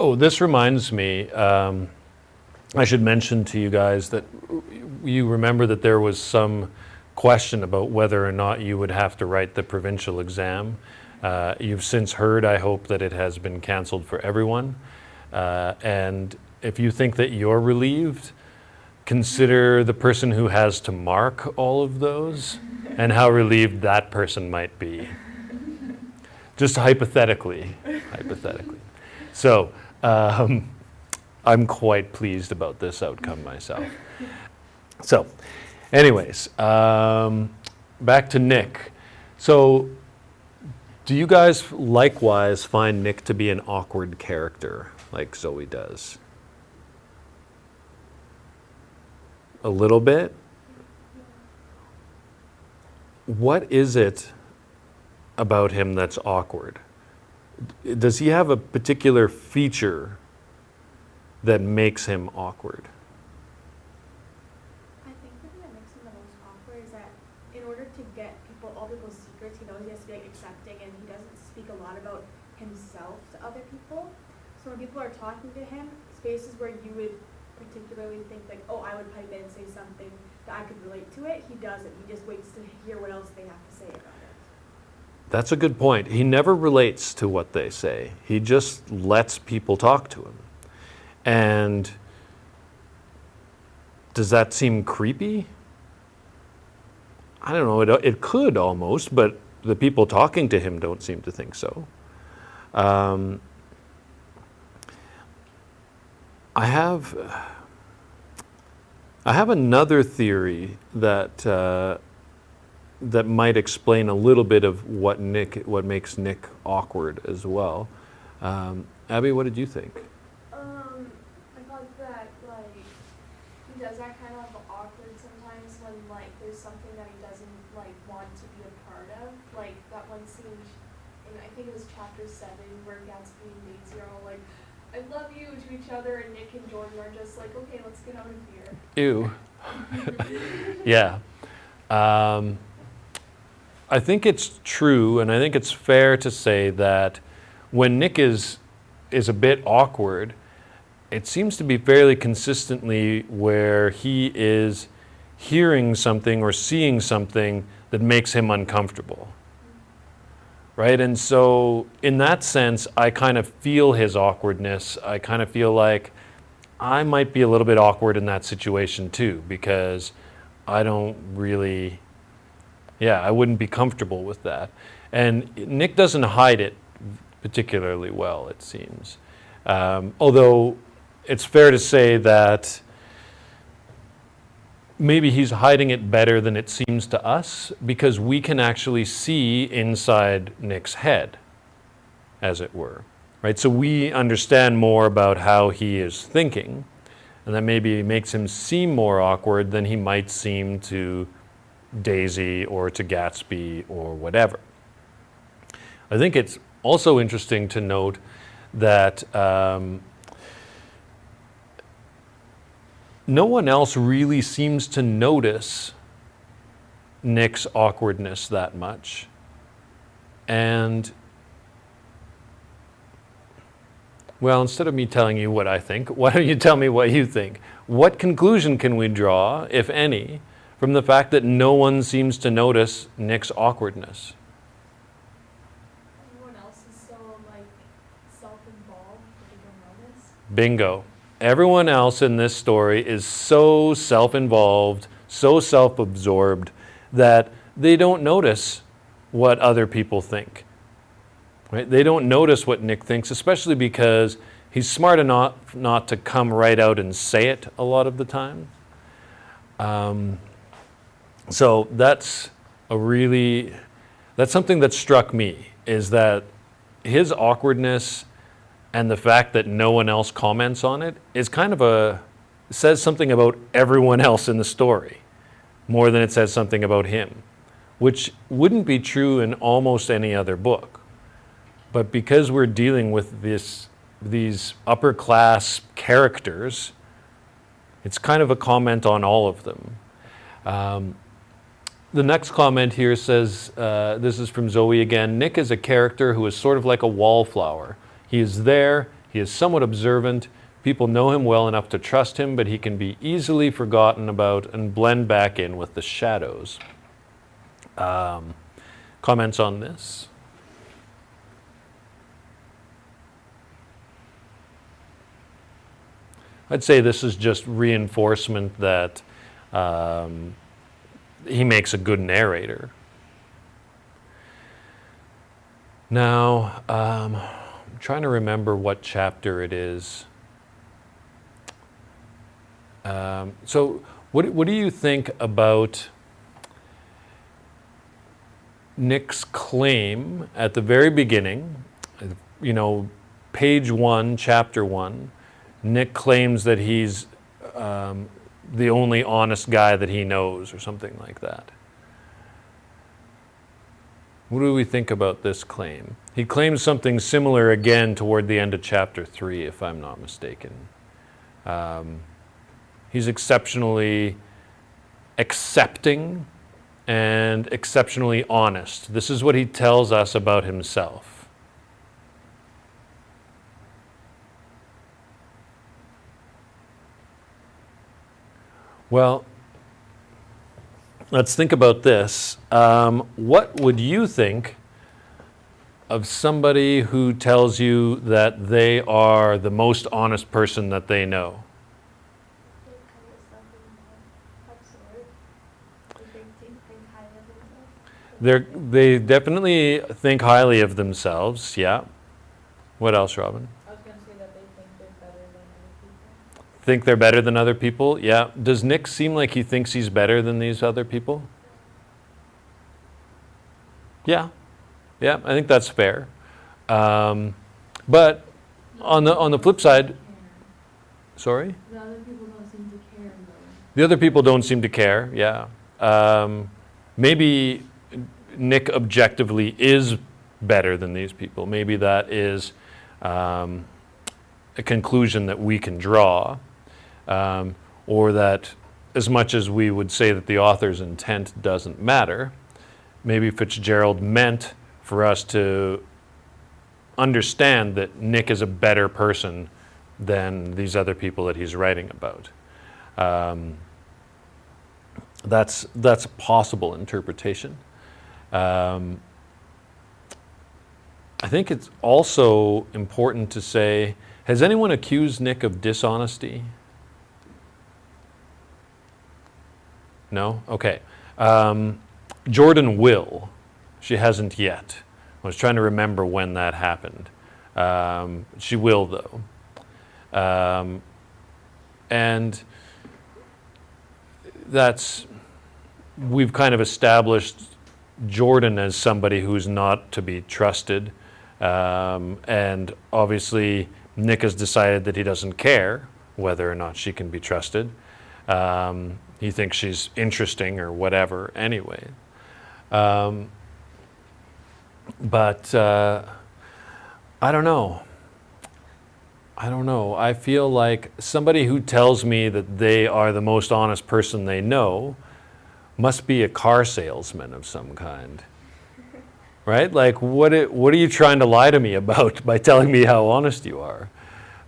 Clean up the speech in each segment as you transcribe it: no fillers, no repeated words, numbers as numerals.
Oh, this reminds me, I should mention to you guys that you remember that there was some question about whether or not you would have to write the provincial exam. You've since heard, I hope, that it has been canceled for everyone. And if you think that you're relieved, consider the person who has to mark all of those and how relieved that person might be. Just hypothetically. So, I'm quite pleased about this outcome myself. So, anyways, back to Nick. So, do you guys likewise find Nick to be an awkward character, like Zoe does? A little bit? What is it about him that's awkward? Does he have a particular feature that makes him awkward? I think the thing that makes him the most awkward is that in order to get all people's secrets, he knows he has to be accepting, and he doesn't speak a lot about himself to other people. So when people are talking to him, spaces where you would particularly think like, oh, I would pipe in and say something that I could relate to it, he doesn't. He just waits to hear what else they have to say about it. That's a good point. He never relates to what they say. He just lets people talk to him. And does that seem creepy? I don't know, it could almost, but the people talking to him don't seem to think so. I have another theory that that might explain a little bit of what makes Nick awkward as well. Abby, what did you think? I thought that he does that kind of awkward sometimes when there's something that he doesn't want to be a part of. Like that one scene in, I think it was chapter 7, where Gatsby and Daisy are all like, "I love you" to each other, and Nick and Jordan are just like, "Okay, let's get out of here." Ew. Yeah. I think it's true, and I think it's fair to say that when Nick is a bit awkward, it seems to be fairly consistently where he is hearing something or seeing something that makes him uncomfortable. Right? And so in that sense, I kind of feel his awkwardness. I kind of feel like I might be a little bit awkward in that situation too, because I don't really, I wouldn't be comfortable with that. And Nick doesn't hide it particularly well, it seems. Although it's fair to say that maybe he's hiding it better than it seems to us, because we can actually see inside Nick's head, as it were. Right? So we understand more about how he is thinking, and that maybe makes him seem more awkward than he might seem to Daisy or to Gatsby or whatever. I think it's also interesting to note that no one else really seems to notice Nick's awkwardness that much. And, well, instead of me telling you what I think, why don't you tell me what you think? What conclusion can we draw, if any, from the fact that no one seems to notice Nick's awkwardness? Everyone else is so self-involved that they don't notice. Bingo. Everyone else in this story is so self-involved, so self-absorbed, that they don't notice what other people think. Right? They don't notice what Nick thinks, especially because he's smart enough not to come right out and say it a lot of the time. So that's something that struck me, is that his awkwardness and the fact that no one else comments on it is kind of says something about everyone else in the story, more than it says something about him, which wouldn't be true in almost any other book. But because we're dealing with these upper class characters, it's kind of a comment on all of them. The next comment here says, this is from Zoe again, Nick is a character who is sort of like a wallflower. He is there, He is somewhat observant. People know him well enough to trust him, but he can be easily forgotten about and blend back in with the shadows. Comments on this? I'd say this is just reinforcement that he makes a good narrator. Now, I'm trying to remember what chapter it is. So what do you think about Nick's claim at the very beginning, page 1, chapter 1, Nick claims that he's the only honest guy that he knows, or something like that. What do we think about this claim? He claims something similar again toward the end of chapter 3, if I'm not mistaken. He's exceptionally accepting and exceptionally honest. This is what he tells us about himself. Well, let's think about this. What would you think of somebody who tells you that they are the most honest person that they know? They definitely think highly of themselves, yeah. What else, Robin? I was going to say that they think they're better than other people. Think they're better than other people? Yeah. Does Nick seem like he thinks he's better than these other people? Yeah. Yeah, I think that's fair. But on the flip side, sorry? The other people don't seem to care, though. The other people don't seem to care, yeah. Maybe Nick objectively is better than these people. Maybe that is a conclusion that we can draw, or that as much as we would say that the author's intent doesn't matter, maybe Fitzgerald meant for us to understand that Nick is a better person than these other people that he's writing about. That's a possible interpretation. I think it's also important to say, has anyone accused Nick of dishonesty? No? Okay. Jordan will. She hasn't yet. I was trying to remember when that happened. She will, though. And we've kind of established Jordan as somebody who's not to be trusted. And obviously, Nick has decided that he doesn't care whether or not she can be trusted. He thinks she's interesting or whatever anyway. But I don't know. I feel like somebody who tells me that they are the most honest person they know must be a car salesman of some kind. Right? Like, what are you trying to lie to me about by telling me how honest you are?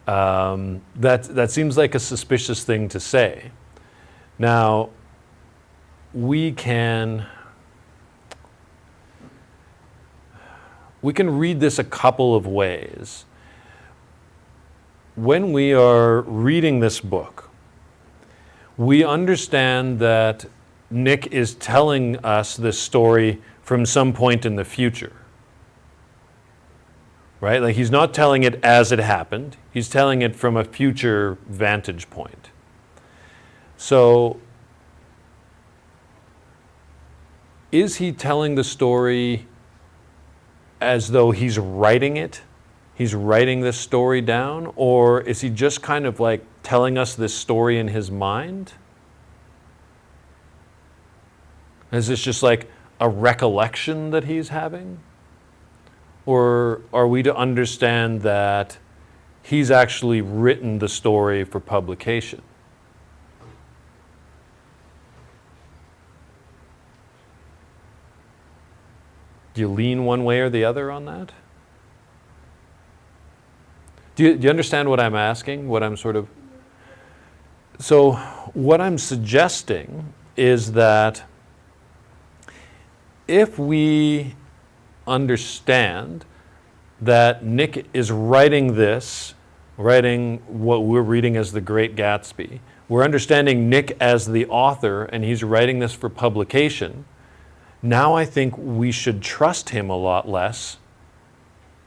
That seems like a suspicious thing to say. Now, we can read this a couple of ways. When we are reading this book, we understand that Nick is telling us this story from some point in the future. Right? Like, he's not telling it as it happened. He's telling it from a future vantage point. So, is he telling the story as though he's writing it? He's writing this story down? Or is he just kind of like telling us this story in his mind? Is this just like a recollection that he's having? Or are we to understand that he's actually written the story for publication? Do you lean one way or the other on that? Do you understand what I'm asking? What I'm sort of... So what I'm suggesting is that if we understand that Nick is writing what we're reading as The Great Gatsby, we're understanding Nick as the author and he's writing this for publication, now I think we should trust him a lot less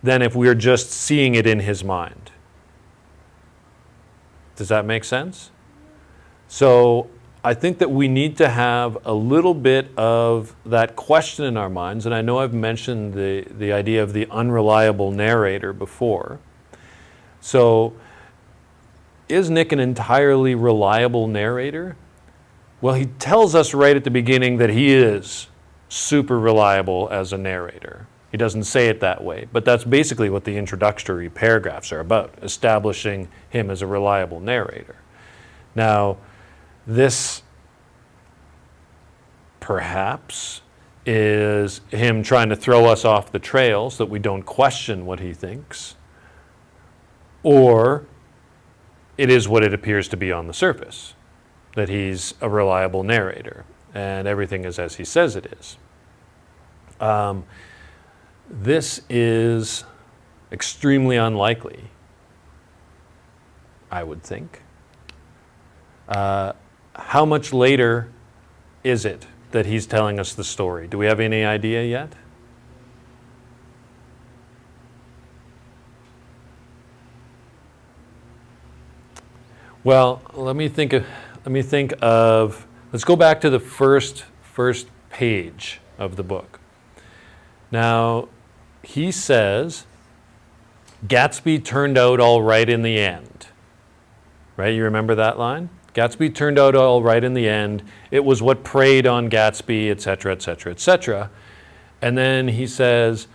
than if we are just seeing it in his mind. Does that make sense? So I think that we need to have a little bit of that question in our minds, and I know I've mentioned the idea of the unreliable narrator before. So is Nick an entirely reliable narrator? Well, he tells us right at the beginning that he is super reliable as a narrator. He doesn't say it that way, but that's basically what the introductory paragraphs are about, establishing him as a reliable narrator. Now, this perhaps is him trying to throw us off the trail so that we don't question what he thinks, or it is what it appears to be on the surface, that he's a reliable narrator and everything is as he says it is. This is extremely unlikely, I would think. How much later is it that he's telling us the story? Do we have any idea yet? Well, let me think of, let's go back to the first page of the book. Now, he says, Gatsby turned out all right in the end. Right, you remember that line? Gatsby turned out all right in the end. It was what preyed on Gatsby, etc., etc., etc. And then he says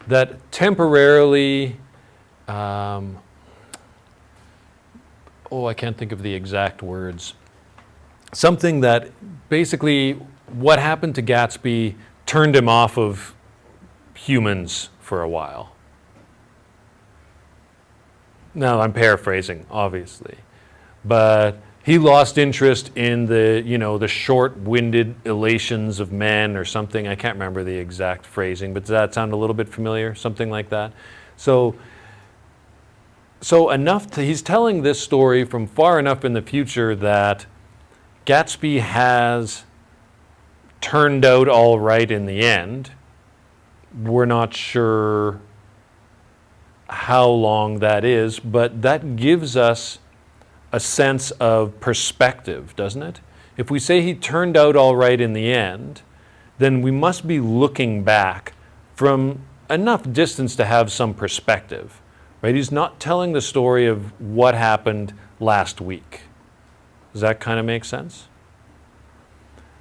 that temporarily, I can't think of the exact words. Something that basically what happened to Gatsby turned him off of humans for a while. Now, I'm paraphrasing, obviously, but he lost interest in the short-winded elations of men or something. I can't remember the exact phrasing, but does that sound a little bit familiar? Something like that. So he's telling this story from far enough in the future that Gatsby has turned out all right in the end. We're not sure how long that is, but that gives us a sense of perspective, doesn't it? If we say he turned out all right in the end, then we must be looking back from enough distance to have some perspective, right? He's not telling the story of what happened last week. Does that kind of make sense?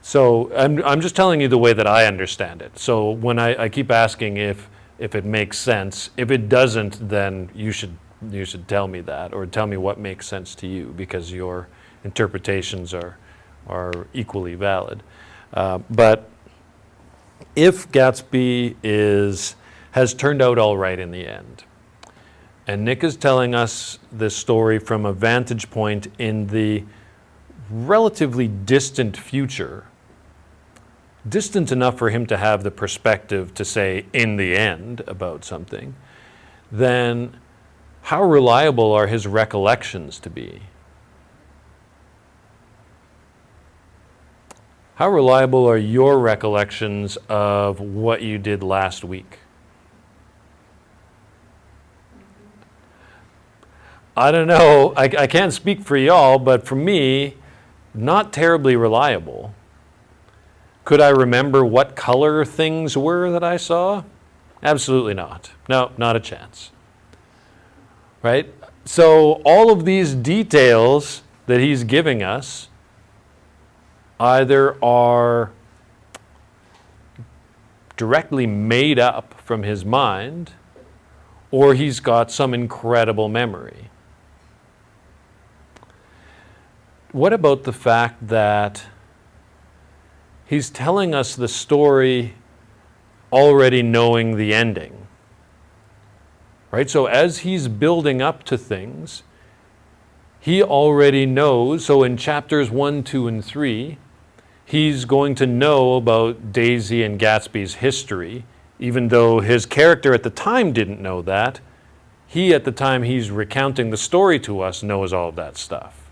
So I'm just telling you the way that I understand it. So when I keep asking if it makes sense, if it doesn't, then you should tell me that, or tell me what makes sense to you, because your interpretations are equally valid. But if Gatsby has turned out all right in the end, and Nick is telling us this story from a vantage point in the relatively distant future, distant enough for him to have the perspective to say in the end about something, then how reliable are his recollections to be? How reliable are your recollections of what you did last week? I don't know. I can't speak for y'all, but for me, not terribly reliable. Could I remember what color things were that I saw? Absolutely not. No, not a chance. Right? So all of these details that he's giving us either are directly made up from his mind, or he's got some incredible memory. What about the fact that he's telling us the story already knowing the ending? right? So as he's building up to things, he already knows. So in chapters 1, 2, and 3, he's going to know about Daisy and Gatsby's history, even though his character at the time didn't know that. He, at the time he's recounting the story to us, knows all of that stuff.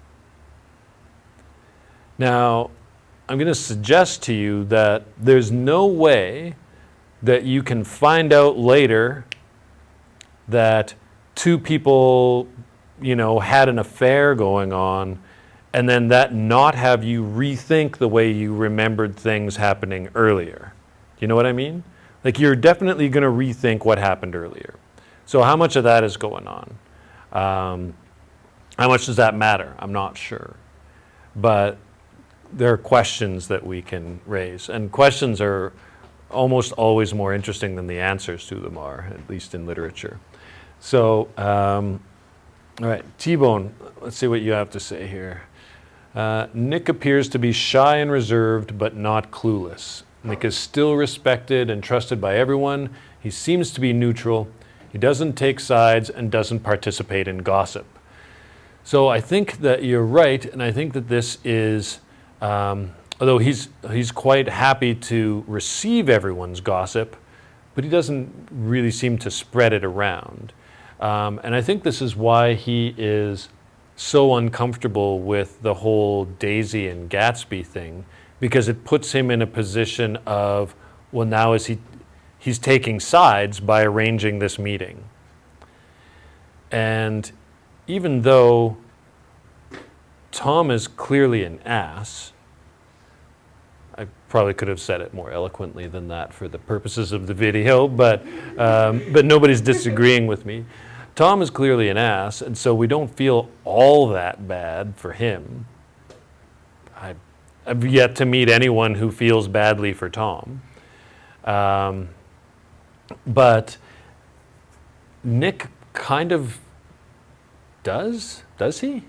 Now, I'm going to suggest to you that there's no way that you can find out later that two people, had an affair going on, and then that not have you rethink the way you remembered things happening earlier. You know what I mean? Like, you're definitely going to rethink what happened earlier. So how much of that is going on? How much does that matter? I'm not sure. But there are questions that we can raise. And questions are almost always more interesting than the answers to them are, at least in literature. So, all right, T-Bone, let's see what you have to say here. Nick appears to be shy and reserved, but not clueless. Nick is still respected and trusted by everyone. He seems to be neutral. He doesn't take sides and doesn't participate in gossip. So I think that you're right, and I think that this is, although he's quite happy to receive everyone's gossip, but he doesn't really seem to spread it around. And I think this is why he is so uncomfortable with the whole Daisy and Gatsby thing, because it puts him in a position of, well, now he's taking sides by arranging this meeting. And even though Tom is clearly an ass, I probably could have said it more eloquently than that for the purposes of the video, but nobody's disagreeing with me. Tom is clearly an ass, and so we don't feel all that bad for him. I've yet to meet anyone who feels badly for Tom. But Nick kind of does he?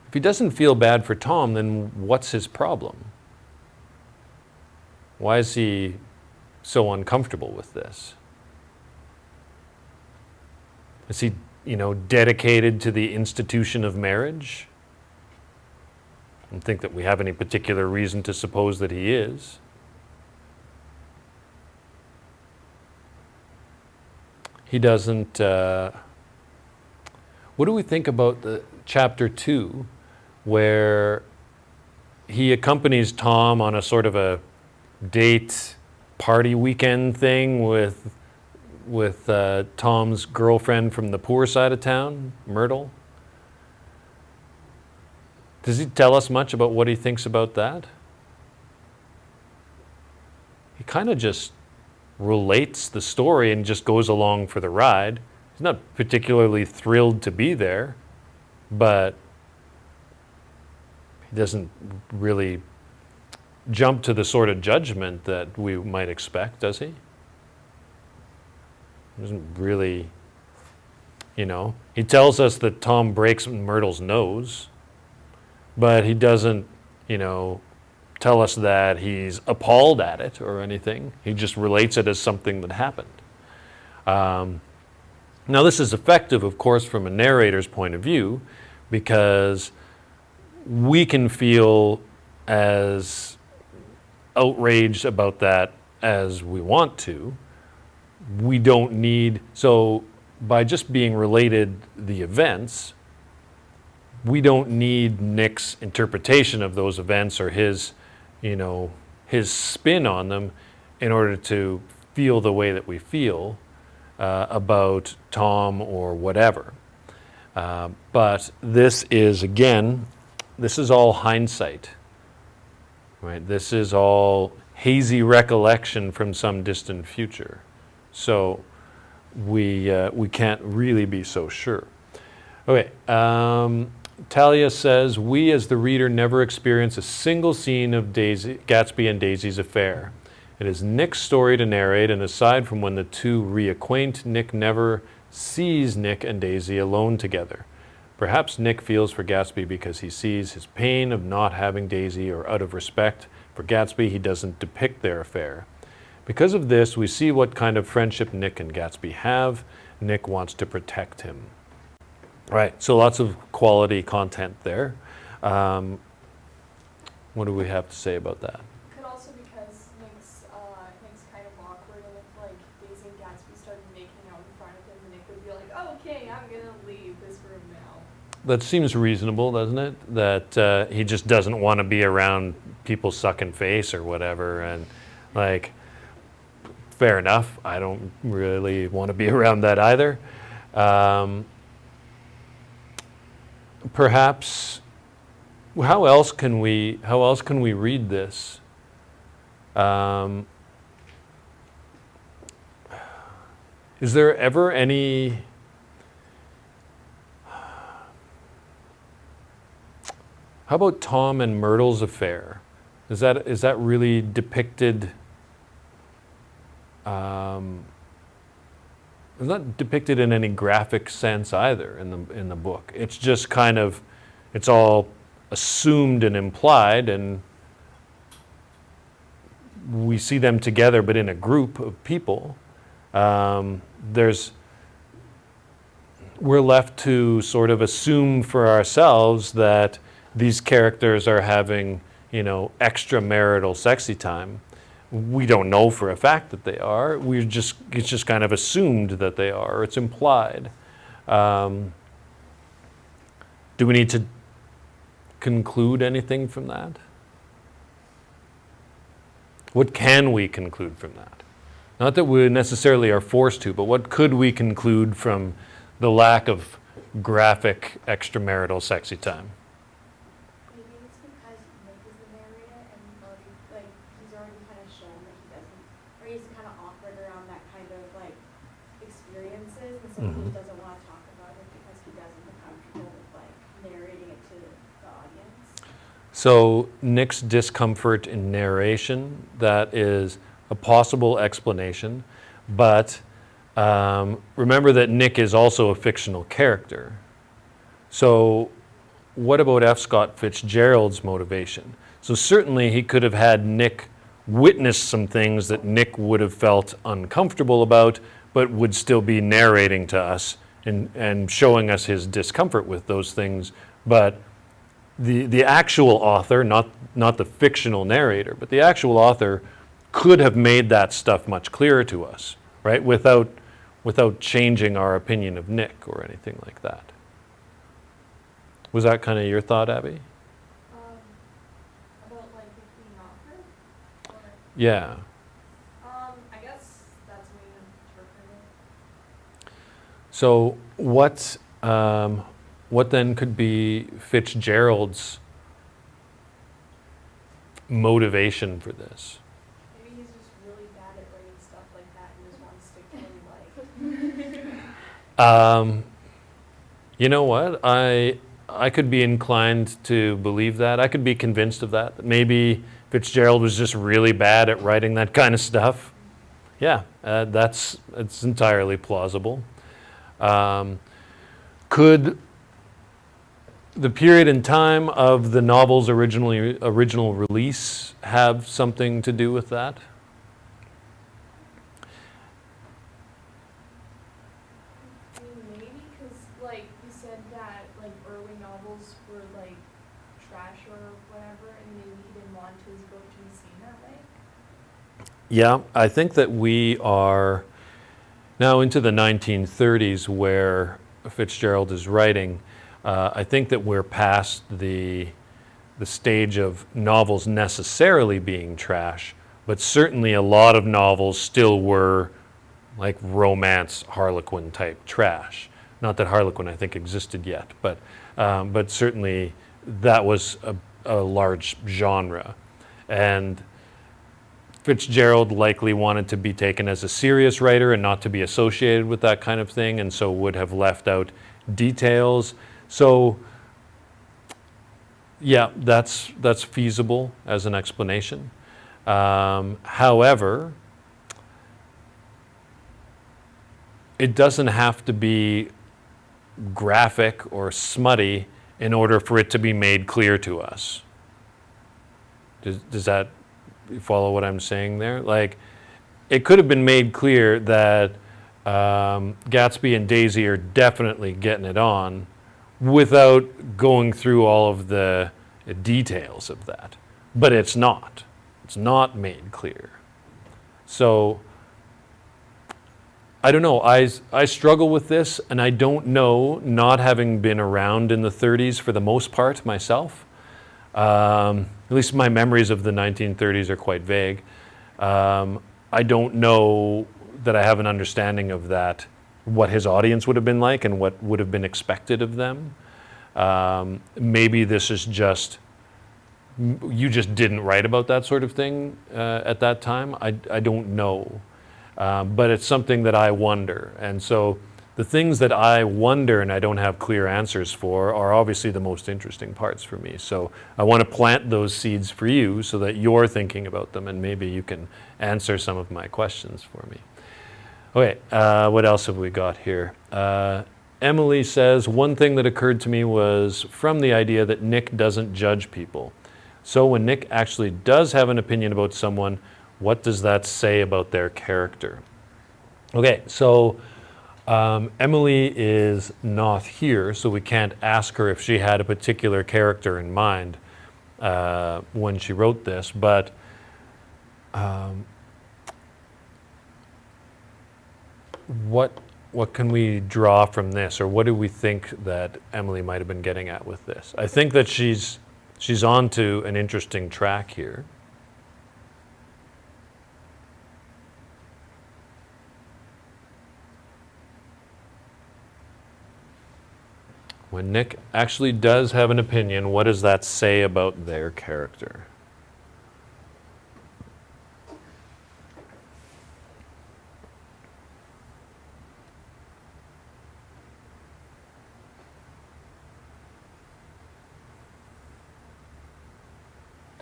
If he doesn't feel bad for Tom, then what's his problem? Why is he so uncomfortable with this? Is he, dedicated to the institution of marriage? I don't think that we have any particular reason to suppose that he is. He doesn't. What do we think about the chapter 2, where he accompanies Tom on a sort of a date party weekend thing with Tom's girlfriend from the poor side of town, Myrtle? Does he tell us much about what he thinks about that? He kind of just relates the story and just goes along for the ride. He's not particularly thrilled to be there, but he doesn't really jump to the sort of judgment that we might expect, does he? He doesn't really, he tells us that Tom breaks Myrtle's nose, but he doesn't, tell us that he's appalled at it or anything. He just relates it as something that happened. Now, this is effective, of course, from a narrator's point of view, because we can feel as outraged about that as we want to. We don't need, so by just being related the events, we don't need Nick's interpretation of those events or his spin on them in order to feel the way that we feel about Tom or whatever. But this is all hindsight, right? This is all hazy recollection from some distant future. So we can't really be so sure. Okay, Talia says, we as the reader never experience a single scene of Gatsby and Daisy's affair. It is Nick's story to narrate, and aside from when the two reacquaint, Nick never sees Nick and Daisy alone together. Perhaps Nick feels for Gatsby because he sees his pain of not having Daisy, or out of respect for Gatsby, he doesn't depict their affair. Because of this, we see what kind of friendship Nick and Gatsby have. Nick wants to protect him. Right, so lots of quality content there. What do we have to say about that? Could also because Nick's kind of awkward, and if like Daisy and Gatsby started making out in front of him, Nick would be like, "Oh, okay, I'm gonna leave this room now." That seems reasonable, doesn't it? That he just doesn't want to be around people sucking face or whatever, and like, fair enough. I don't really want to be around that either. Perhaps, how else can we read this? Is there ever any? How about Tom and Myrtle's affair? Is that really depicted? It's not depicted in any graphic sense either in the book. It's just kind of, it's all assumed and implied, and we see them together, but in a group of people. We're left to sort of assume for ourselves that these characters are having, extramarital sexy time. We don't know for a fact that they are. It's just kind of assumed that they are. It's implied. Do we need to conclude anything from that? What can we conclude from that? Not that we necessarily are forced to, but what could we conclude from the lack of graphic extramarital sexy time? Maybe it's because Nick is the narrator and he's already kind of shown that he doesn't, or he's kind of awkward around that kind of experiences, and so he doesn't want to talk about it because he doesn't feel comfortable with narrating it to the audience. So Nick's discomfort in narration, that is a possible explanation, but remember that Nick is also a fictional character. So what about F. Scott Fitzgerald's motivation? So certainly he could have had Nick witness some things that Nick would have felt uncomfortable about, but would still be narrating to us and showing us his discomfort with those things. But the actual author, not the fictional narrator, but the actual author could have made that stuff much clearer to us, right? Without changing our opinion of Nick or anything like that. Was that kind of your thought, Abby? About it being awkward? Or, Yeah. I guess that's the way to interpret it. So what then could be Fitzgerald's motivation for this? Maybe he's just really bad at writing stuff like that and just wants to kill like. You know what? I could be inclined to believe that. I could be convinced of that. Maybe Fitzgerald was just really bad at writing that kind of stuff. Yeah, it's entirely plausible. Could the period in time of the novel's original release have something to do with that? I mean, maybe because you said that early novels were trash or whatever, and maybe he didn't want his book to be seen that way. Yeah, I think that we are now into the 1930s where Fitzgerald is writing. I think that we're past the stage of novels necessarily being trash, but certainly a lot of novels still were like romance Harlequin type trash. Not that Harlequin I think existed yet, but certainly that was a large genre. And Fitzgerald likely wanted to be taken as a serious writer and not to be associated with that kind of thing, and so would have left out details. So yeah, that's feasible as an explanation. However, it doesn't have to be graphic or smutty in order for it to be made clear to us. Does that follow what I'm saying there? it could have been made clear that Gatsby and Daisy are definitely getting it on without going through all of the details of that. But it's not. It's not made clear. So I don't know. I struggle with this, and I don't know, not having been around in the 30s for the most part myself. At least my memories of the 1930s are quite vague. I don't know that I have an understanding of that, what his audience would have been like and what would have been expected of them. Maybe this is just, you just didn't write about that sort of thing at that time. I don't know. But it's something that I wonder. And so the things that I wonder and I don't have clear answers for are obviously the most interesting parts for me. So I want to plant those seeds for you so that you're thinking about them and maybe you can answer some of my questions for me. Okay, what else have we got here? Emily says, one thing that occurred to me was from the idea that Nick doesn't judge people. So when Nick actually does have an opinion about someone, what does that say about their character? Okay, so Emily is not here, so we can't ask her if she had a particular character in mind when she wrote this, but what can we draw from this, or what do we think that Emily might have been getting at with this? I think that she's on to an interesting track here. When Nick actually does have an opinion, what does that say about their character?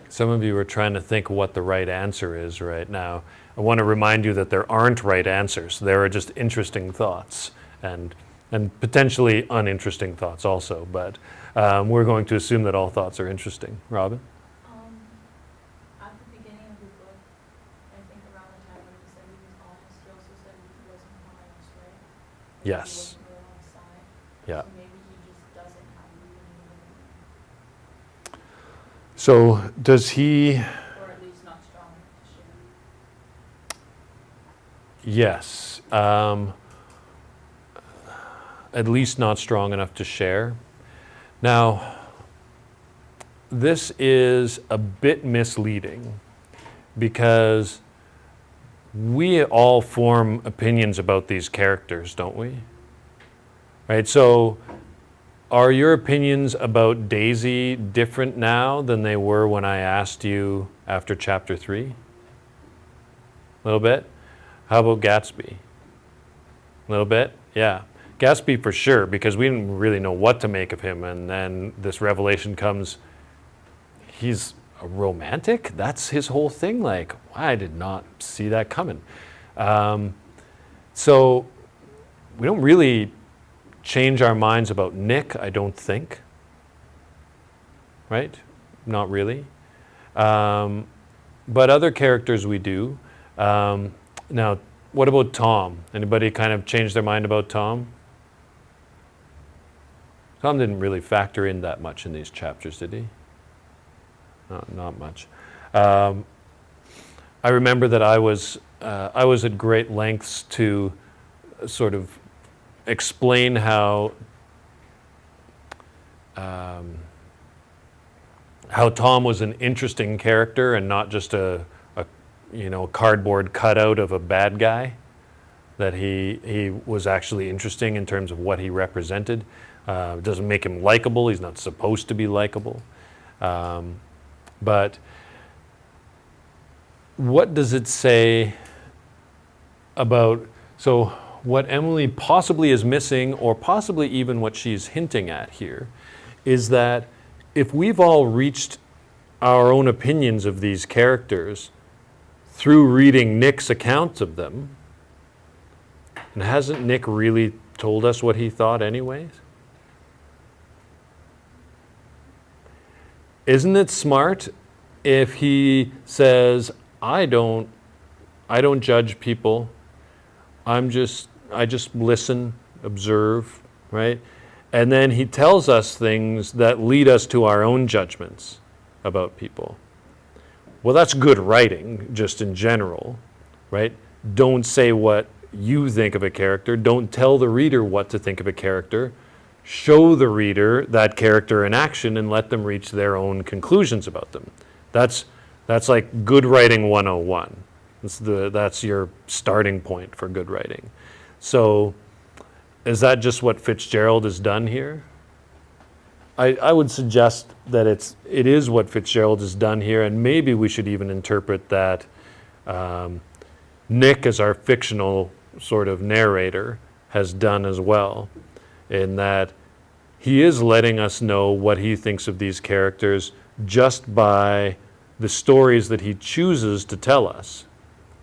Some of you are trying to think what the right answer is right now. I want to remind you that there aren't right answers. There are just interesting thoughts and potentially uninteresting thoughts also, but we're going to assume that all thoughts are interesting. Robin? At the beginning of the book, I think around the time when he said he was honest, he also said he wasn't honest, right? Like Yes. He wasn't real on his side. Yeah. So maybe he just doesn't have real. So does he? Or at least not strong enough to share. Yes. At least not strong enough to share. Now, this is a bit misleading because we all form opinions about these characters, don't we? Right? So are your opinions about Daisy different now than they were when I asked you after chapter 3? A little bit? How about Gatsby? A little bit? Yeah. Gatsby for sure, because we didn't really know what to make of him, and then this revelation comes, he's a romantic? That's his whole thing? Like, I did not see that coming. So we don't really change our minds about Nick, I don't think. Right? Not really. But other characters we do. Now, what about Tom? Anybody kind of change their mind about Tom? Tom didn't really factor in that much in these chapters, did he? Not much. I remember that I was at great lengths to sort of explain how Tom was an interesting character and not just a cardboard cutout of a bad guy. That he was actually interesting in terms of what he represented. It doesn't make him likable. He's not supposed to be likable. But what does it say about, so what Emily possibly is missing, or possibly even what she's hinting at here, is that if we've all reached our own opinions of these characters through reading Nick's accounts of them, and hasn't Nick really told us what he thought anyways? Isn't it smart if he says, I don't I don't judge people. I just listen, observe, right? And then he tells us things that lead us to our own judgments about people. Well, that's good writing, just in general, right? Don't say what you think of a character. Don't tell the reader what to think of a character. Show the reader that character in action and let them reach their own conclusions about them. That's like good writing 101. That's your starting point for good writing. So is that just what Fitzgerald has done here? I would suggest that it is what Fitzgerald has done here, and maybe we should even interpret that Nick, as our fictional sort of narrator, has done as well, in that he is letting us know what he thinks of these characters just by the stories that he chooses to tell us,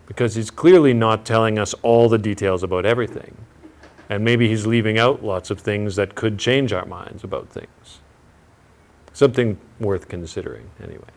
because he's clearly not telling us all the details about everything. And maybe he's leaving out lots of things that could change our minds about things. Something worth considering, anyway.